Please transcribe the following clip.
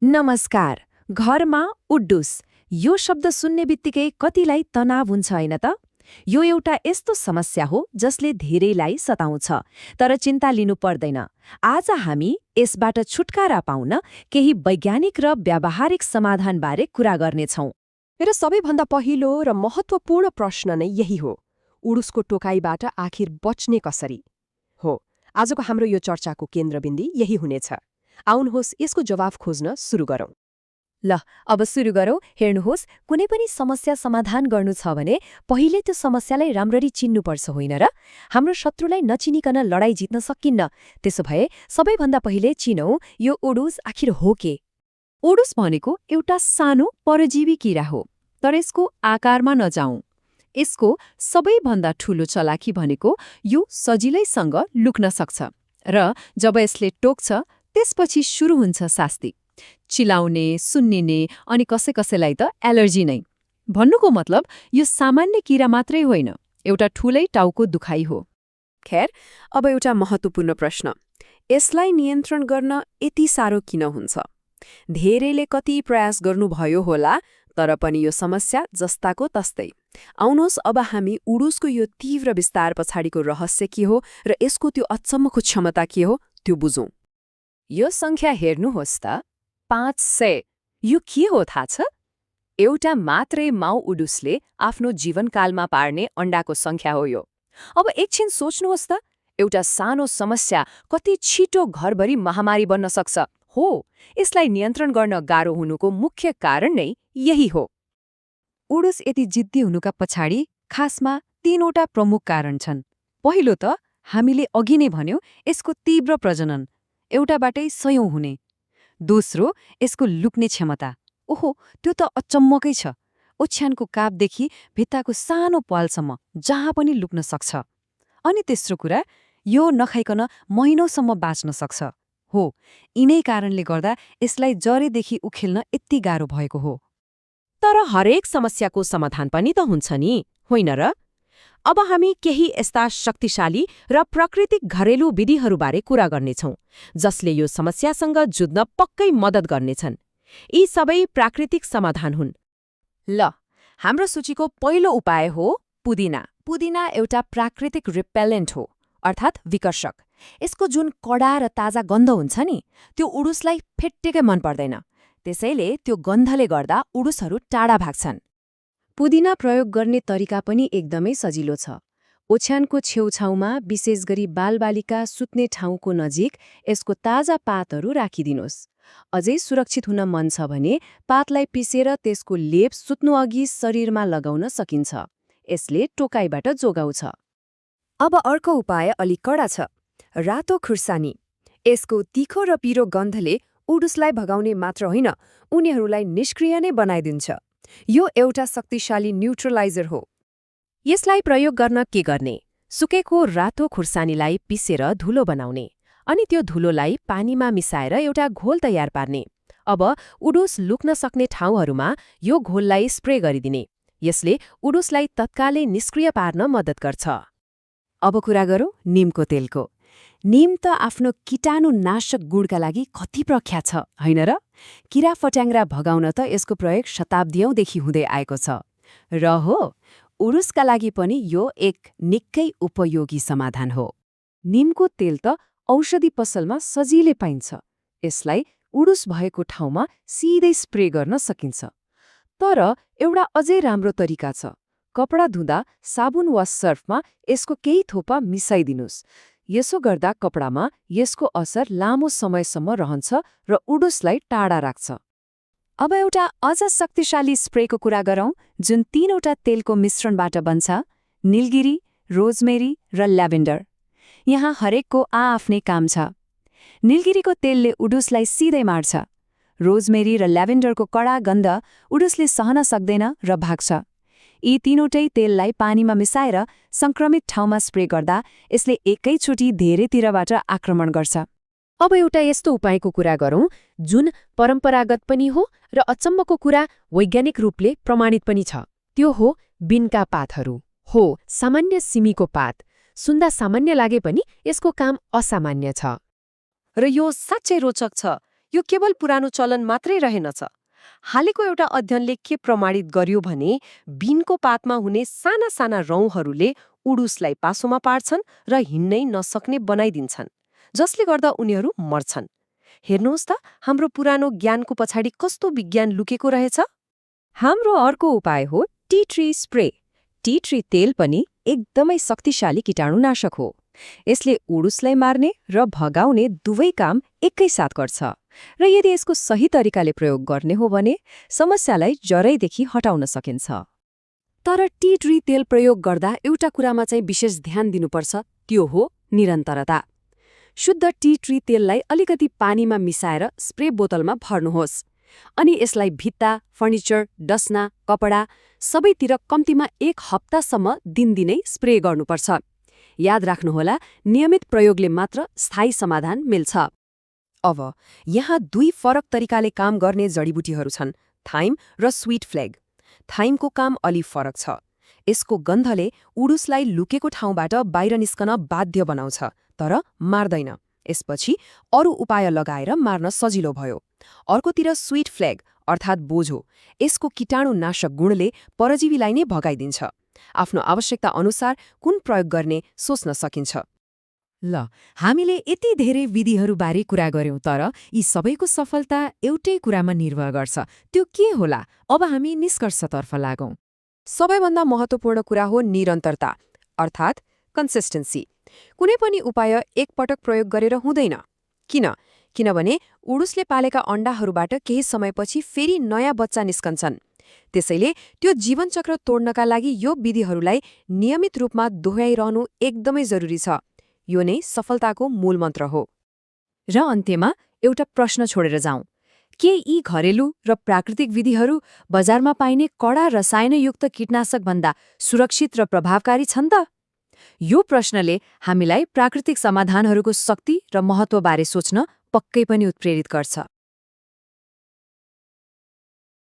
नमस्कार। घरमा उड्डुस यो शब्द सुन्ने बित्तिकै कतिलाई तनाव हुन्छ हैन त? यो एउटा यस्तो समस्या हो जसले धेरैलाई सताउँछ, तर चिन्ता लिनु पर्दैन। आज हामी यसबाट छुटकारा पाउन केही वैज्ञानिक र व्यावहारिक समाधानबारे कुरा गर्नेछौँ। मेरो सबैभन्दा पहिलो र महत्त्वपूर्ण प्रश्न नै यही हो, उडुसको टोकाइबाट आखिर बच्ने कसरी? हो, आजको हाम्रो यो चर्चाको केन्द्रबिन्दु यही हुनेछ। आउनुहोस् यसको जवाफ खोज्न सुरु गरौँ। ल, अब सुरु गरौँ। हेर्नुहोस्, कुनै पनि समस्या समाधान गर्नु छ भने पहिले त्यो समस्यालाई राम्ररी चिन्नुपर्छ, होइन र? हाम्रो शत्रुलाई नचिनिकन लडाई जित्न सकिन्न। त्यसो भए सबैभन्दा पहिले चिनौँ, यो उडुस आखिर हो के? उडुस भनेको एउटा सानो परजीवी किरा हो, तर यसको आकारमा नजाउँ। यसको सबैभन्दा ठूलो चलाकी भनेको यो सजिलैसँग लुक्न सक्छ र जब यसले टोक्छ त्यसपछि सुरु हुन्छ शास्ति। चिलाउने, सुन्निने अनि कसैलाई त एलर्जी नै। भन्नुको मतलब यो सामान्य किरा मात्रै होइन, एउटा ठूलै टाउको दुखाइ हो। खैर, अब एउटा महत्त्वपूर्ण प्रश्न, यसलाई नियन्त्रण गर्न यति साह्रो किन हुन्छ? धेरैले कति प्रयास गर्नुभयो होला, तर पनि यो समस्या जस्ताको तस्तै। आउनुहोस् अब हामी उडुसको यो तीव्र विस्तार पछाडिको रहस्य के हो र यसको त्यो अचम्मको क्षमता के हो त्यो बुझौँ। यो संख्या हेर्नुहोस् त, 500। यो के हो थाहा छ? एउटा मात्रै माउ उडुसले आफ्नो जीवनकालमा पार्ने अण्डाको संख्या हो यो। अब एकछिन सोच्नुहोस् त, एउटा सानो समस्या कति छिटो घरभरि महामारी बन्न सक्छ। हो, यसलाई नियन्त्रण गर्न गाह्रो हुनुको मुख्य कारण नै यही हो। उडुस यति जिद्दी हुनुका पछाडि खासमा 3वटा प्रमुख कारण छन्। पहिलो त हामीले अघि नै भन्यौं, यसको तीव्र प्रजनन, एउटाबाटै सयौं हुने। दोस्रो, यसको लुक्ने क्षमता। ओहो, त्यो त अचम्मकै छ। ओछ्यानको कापदेखि भित्ताको सानो पालसम्म जहाँ पनि लुक्न सक्छ। अनि तेस्रो कुरा, यो नखाइकन महिनौसम्म बाँच्न सक्छ। हो, यिनै कारणले गर्दा यसलाई जरेदेखि उखेल्न यति गाह्रो भएको हो। तर हरेक समस्याको समाधान पनि त हुन्छ नि, होइन र? अब हामी केही यस्ता शक्तिशाली र प्राकृतिक घरेलु विधिहरूबारे कुरा गर्नेछौँ, जसले यो समस्यासँग जुझ्न पक्कै मद्दत गर्नेछन्। यी सबै प्राकृतिक समाधान हुन्। ल, हाम्रो सूचीको पहिलो उपाय हो पुदिना। पुदिना एउटा प्राकृतिक रिपेलेन्ट हो, अर्थात् विकर्षक। यसको जुन कडा र ताजा गन्ध हुन्छ नि, त्यो उडुसलाई फेट्टेकै मन पर्दैन। त्यसैले त्यो गन्धले गर्दा उडुसहरू टाढा भाग्छन्। पुदिना प्रयोग गर्ने तरिका पनि एकदमै सजिलो छ। ओछ्यानको छेउछाउमा, विशेष गरी बालबालिका सुत्ने ठाउँको नजिक यसको ताजा पातहरू राखिदिनुहोस्। अझै सुरक्षित हुन मन छ भने पातलाई पिसेर त्यसको लेप सुत्नुअघि शरीरमा लगाउन सकिन्छ। यसले टोकाइबाट जोगाउँछ। अब अर्को उपाय अलि कडा छ, रातो खुर्सानी। यसको तीखो र पिरो गन्धले उडुसलाई भगाउने मात्र होइन, उनीहरूलाई निष्क्रिय नै बनाइदिन्छ। यो एउटा शक्तिशाली न्यूट्रलाइजर हो। यसलाई प्रयोग गर्न के गर्ने? सुकेको रातो खुर्सानीलाई पिसेर धुलो बनाउने, अनि त्यो धुलोलाई पानीमा मिसाएर एउटा घोल तयार पार्ने। अब उडुस लुक्न सक्ने ठाउँहरूमा यो घोललाई स्प्रे गरिदिने। यसले उडुसलाई तत्कालै निष्क्रिय पार्न मद्दत गर्छ। अब कुरा गरौँ निमको तेलको। निम त आफ्नो कीटाणुनाशक गुणका लागि कति प्रख्यात छ, होइन र? किरा फट्याङ्ग्रा भगाउन त यसको प्रयोग शताब्दीौंदेखि हुँदै आएको छ। र हो, उडुसका लागि पनि यो एक निकै उपयोगी समाधान हो। निमको तेल त औषधि पसलमा सजिलै पाइन्छ। यसलाई उडुस भएको ठाउँमा सिधै स्प्रे गर्न सकिन्छ। तर एउटा अझै राम्रो तरिका छ। कपडा धुँदा साबुन वा सर्फमा यसको केही थोपा मिसाइदिनुस्। यसो गर्दा कपडामा यसको असर लामो समयसम्म रहन्छ र उडुसलाई टाढा राख्छ। अब एउटा अझ शक्तिशाली स्प्रेको कुरा गरौँ, जुन 3वटा तेलको मिश्रणबाट बन्छ, नीलगिरी, रोजमेरी र ल्याभेन्डर। यहाँ हरेकको आआफ्नै काम छ। नीलगिरीको तेलले उडुसलाई सिधै मार्छ। रोजमेरी र ल्याभेन्डरको कडा गन्ध उडुसले सहन सक्दैन र भाग्छ। यी तीनवटै तेललाई पानीमा मिसाएर संक्रमित ठाउँमा स्प्रे गर्दा यसले एकैचोटि धेरैतिरबाट आक्रमण गर्छ। अब एउटा यस्तो उपायको कुरा गरौँ जुन परम्परागत पनि हो र अचम्मको कुरा वैज्ञानिक रूपले प्रमाणित पनि छ। त्यो हो बिनका पातहरू। हो, सामान्य सिमीको पात। सुन्दा सामान्य लागे पनि यसको काम असामान्य छ। र यो साँच्चै रोचक छ। यो केवल पुरानो चलन मात्रै रहेनछ। हालैको एउटा अध्ययनले के प्रमाणित गर्यो भने बीनको पातमा हुने साना साना रौँहरूले उडुसलाई पासोमा पार्छन् र हिँड्नै नसक्ने बनाइदिन्छन्, जसले गर्दा उनीहरू मर्छन्। हेर्नुहोस् त, हाम्रो पुरानो ज्ञानको पछाडि कस्तो विज्ञान लुकेको रहेछ। हाम्रो अर्को उपाय हो tea tree spray. Tea tree तेल पनि एकदमै शक्तिशाली कीटाणुनाशक हो। यसले उडुसलाई मार्ने र भगाउने दुवै काम एकैसाथ गर्छ र यदि यसको सही तरिकाले प्रयोग गर्ने हो भने समस्यालाई जरैदेखि हटाउन सकिन्छ। तर टी ट्री तेल प्रयोग गर्दा एउटा कुरामा चाहिँ विशेष ध्यान दिनुपर्छ, त्यो हो निरन्तरता। शुद्ध टी ट्री तेललाई अलिकति पानीमा मिसाएर स्प्रे बोतलमा भर्नुहोस् अनि यसलाई भित्ता, फर्निचर, डसना, कपडा सबैतिर कम्तीमा 1 हप्तासम्म दिनदिनै स्प्रे गर्नुपर्छ। याद राख्नुहोला, नियमित प्रयोगले मात्र स्थायी समाधान मिल्छ। अब यहाँ 2 फरक तरिकाले काम गर्ने जडीबुटीहरू छन्, थाइम र स्वीट फ्लेग। थाइमको काम अलि फरक छ। यसको गन्धले उडुसलाई लुकेको ठाउँबाट बाहिर निस्कन बाध्य बनाउँछ, तर मार्दैन। यसपछि अरू उपाय लगाएर मार्न सजिलो भयो। अर्कोतिर स्वीट फ्लेग अर्थात् बोझो, यसको कीटाणुनाशक गुणले परजीवीलाई नै भगाइदिन्छ। आफ्नो आवश्यकता अनुसार कुन प्रयोग गर्ने सोच्न सकिन्छ। ल, हामीले यति धेरै विधिहरूबारे कुरा गर्यौं, तर यी सबैको सफलता एउटै कुरामा निर्भर गर्छ। त्यो के होला? अब हामी निष्कर्षतर्फ लागौं। सबैभन्दा महत्त्वपूर्ण कुरा हो निरन्तरता, अर्थात् कन्सिस्टेन्सी। कुनै पनि उपाय एकपटक प्रयोग गरेर हुँदैन। किनभने उडुसले पालेका अण्डाहरूबाट केही समयपछि फेरि नयाँ बच्चा निस्कन्छन्। त्यसैले त्यो जीवनचक्र तोड्नका लागि यो विधिहरूलाई नियमित रूपमा दोहोऱ्याइरहनु एकदमै जरुरी छ। यो नै सफलताको मूल मन्त्र हो। र अन्त्यमा एउटा प्रश्न छोडेर जाउँ, के यी घरेलु र प्राकृतिक विधिहरू बजारमा पाइने कडा रसायनयुक्त कीटनाशकभन्दा सुरक्षित र प्रभावकारी छन् त? यो प्रश्नले हामीलाई प्राकृतिक समाधानहरूको शक्ति र महत्त्वबारे सोच्न पक्कै पनि उत्प्रेरित गर्छ।